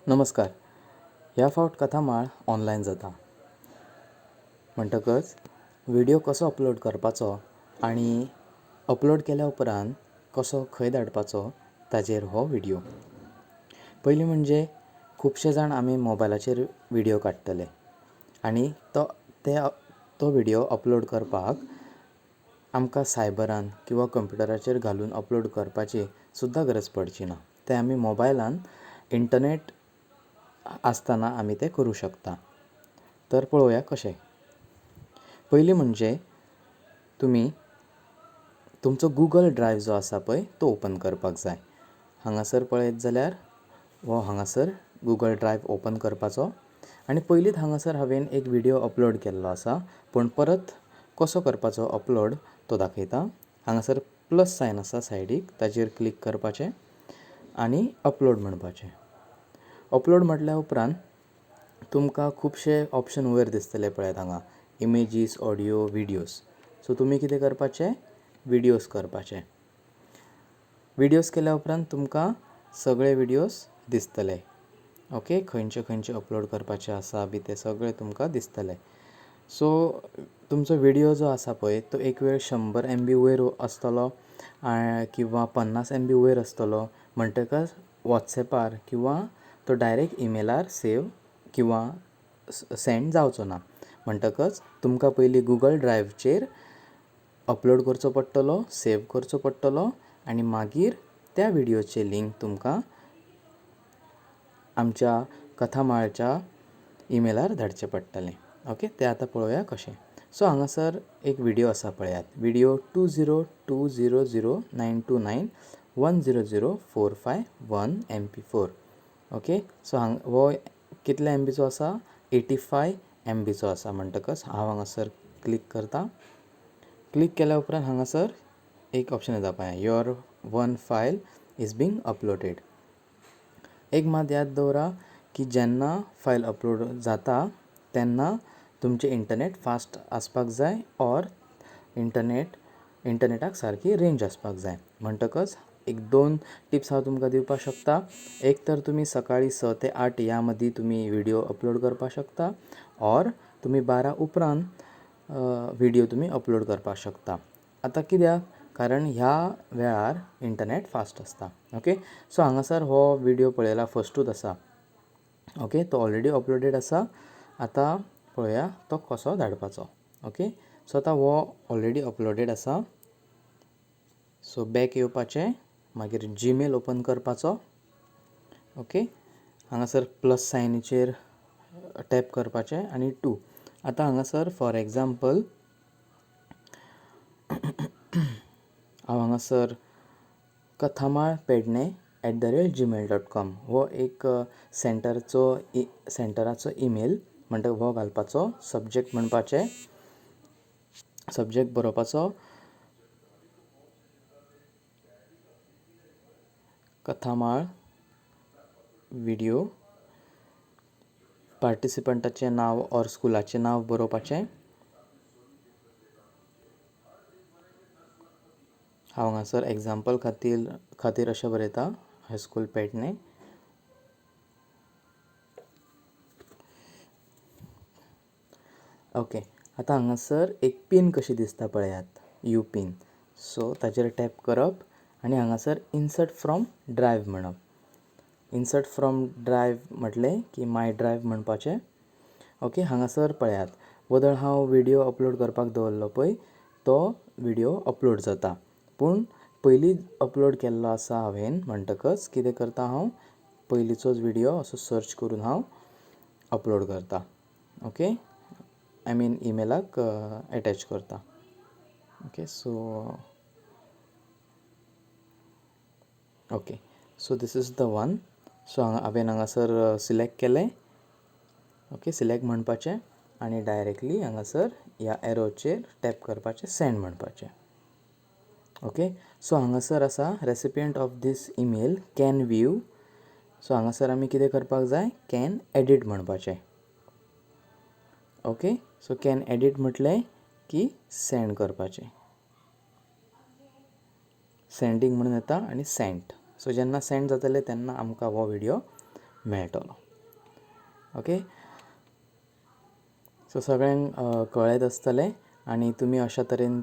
नमस्कार. ह्या फावट कथामाळ ऑनलायन जाता म्हणटकच व्हिडिओ कसो अपलोड करपाचो आनी अपलोड केल्या उपरांत कसो खंय धाडपाचो ताजेर हो व्हिडिओ. पयलीं म्हणजे खुबशे जाण आमी मोबायलाचेर व्हिडिओ काडटले आनी तो व्हिडिओ अपलोड करपाक आमकां सायबरान किंवा कंप्युटराचेर घालून अपलोड करपाची सुद्दां गरज पडची ना. ते आमी मोबायलान इंटरनेट आसतना आमी ते करूं शकता. तर पळोवया कशें. पयलीं म्हणजे तुमी तुमचो गूगल ड्रायव्ह जो आसा पळय तो ओपन करपाक जाय. हांगासर पळयत जाल्यार हो हांगासर गूगल ड्रायव्ह ओपन करपाचो आनी पयलींच हांगासर हांवें एक व्हिडिओ अपलोड केल्लो आसा, पूण परत कसो करपाचो अपलोड तो दाखयता. हांगासर प्लस सायन आसा सायडीक, ताजेर क्लिक करपाचें आनी अपलोड म्हणपाचें. अपलोड म्हटल्या उपरांत तुमकां खुबशे ऑप्शन वयर दिसतले पळयात हांगा, इमेजीस, ऑडियो, व्हिडियोज. सो तुमी कितें करपाचें, व्हिडियोज करपाचे. व्हिडियोज केल्या उपरांत तुमकां सगळे व्हिडियोज दिसतले. ओके, खंयचे अपलोड करपाचे आसा बी ते सगळे तुमकां दिसतले. सो तुमचो व्हिडिओ जो आसा पळय तो एक वेळ 100 MB वयर आसतलो किंवा 50 MB वयर आसतलो. म्हणटकच वॉट्सॅपार किंवा तो डायरेक्ट ईमेलार सेव किंवा सेंड जावचो ना. म्हणटकच तुमकां पयलीं गूगल ड्रायव्हचेर अपलोड करचो पडटलो, सेव करचो पडटलो आनी मागीर त्या व्हिडिओचे लिंक तुमकां आमच्या कथामाळच्या ईमेलार धाडचें पडटलें. ओके, तें आतां पळोवया कशें. सो हांगासर एक व्हिडिओ आसा पळयात, व्हिडिओ 20200929100451 MP4. ओके, सो हो कितल्या MBचो आसा, 85 MBचो आसा. म्हणटकच हांव हांगासर क्लिक करता. क्लिक केल्या उपरांत हांगासर एक ऑप्शन येता पळय, your one file is being uploaded. एक मात याद दवरा की जेन्ना फायल अपलोड जाता तेन्ना तुमचें इंटरनेट फास्ट आसपाक जाय ऑर इंटरनेटाक सारकी रेंज आसपाक जाय. म्हणटकच एक 2 टिप्स हांव तुमकां दिवपाक शकता. एक तर तुमी सकाळी 6 ते 8 ह्या मदीं तुमी व्हिडिओ अपलोड करपाक शकता, ऑर तुमी 12 उपरांत व्हिडिओ तुमी अपलोड करपाक शकता. आतां कित्याक, कारण ह्या वेळार इंटरनेट फास्ट आसता. ओके, सो हांगासर हो व्हिडिओ पळयला फस्टूच आसा. ओके, तो ऑलरेडी अपलोडेड आसा. आतां पळोवया तो कसो धाडपाचो. ओके, सो आतां हो ऑलरेडी अपलोडेड आसा. सो बॅक येवपाचें, मागीर जीमेल ओपन करपाचो. ओके, हांगासर प्लस सायनीचेर टॅप करपाचें आनी 2. आतां हांगासर फॉर एग्जाम्पल हांव हांगासर कथामाळ पेडणे @gmail.com हो एक सेंटराचो ईमेल. म्हणटकच हो घालपाचो, सब्जेक्ट म्हणपाचें, सब्जेक्ट बरोवपाचो कथामाळ व्हिडिओ, पार्टिसिपंटाचें नांव ऑर स्कुलाचें नांव बरोवपाचें. हांव हांगासर एग्जाम्पल खातीर अशें बरयता, हायस्कूल पेडणे. ओके, आतां हांगासर एक पीन कशी दिसता पळयात, यू पीन. सो ताचेर टॅप करप आनी हांगासर इन्सर्ट फ्रॉम ड्रायव्ह म्हणप. इन्सर्ट फ्रॉम ड्रायव्ह म्हटलें की माय ड्रायव्ह म्हणपाचें. ओके, हांगासर पळयात, वदळ हांव व्हिडिओ अपलोड करपाक दवरलो पळय तो व्हिडिओ अपलोड जाता. पूण पयलीं अपलोड केल्लो आसा हांवें, म्हणटकच कितें करता हांव, पयलींचोच व्हिडिओ असो सर्च करून हांव अपलोड करता. ओके, आय मीन ईमेलाक एटॅच करता. ओके, सो दीस इज द वन. सो हांवें हांगासर सिलेक्ट केलें. ओके, सिलेक्ट म्हणपाचें आनी डायरेक्टली हांगासर ह्या एरोचेर टॅप करपाचें, सेंड म्हणपाचें. ओके, सो हांगासर आसा recipient of this email can view. So हांगासर आमी कितें करपाक जाय, कॅन एडीट म्हणपाचें. ओके, सो कॅन एडीट म्हटलें की सेंड करपाचें. सेंडींग म्हणून येता आनी सेंट. सो जेन्ना सेंड जातलें तेन्ना आमकां हो व्हिडिओ मेळटलो. ओके, सो सगळ्यांक कळत आसतलें आनी तुमी अशा तरेन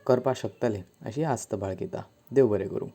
करपाक शकतले अशी आस्त बाळगिता. देव बरें करूं.